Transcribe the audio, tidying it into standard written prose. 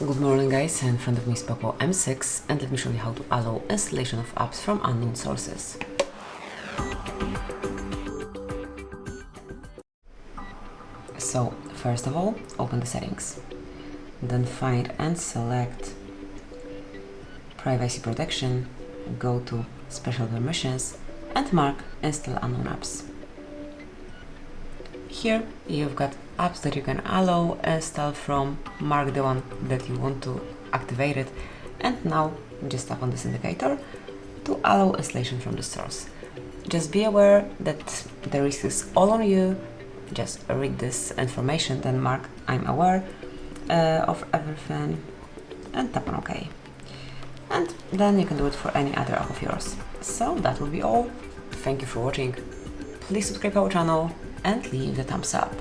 Good morning guys, in front of me is POCO M6 and let me show you how to allow installation of apps from unknown sources. So first of all, open the settings, then find and select privacy protection, go to special permissions and mark install unknown apps. Here you've got apps that you can allow install from, mark the one that you want to activate it, and now just tap on this indicator to allow installation from the source. Just be aware that the risk is all on you. Just read this information, then mark I'm aware of everything and tap on OK. And then you can do it for any other app of yours. So that will be all. Thank you for watching. Please subscribe our channel and leave the thumbs up.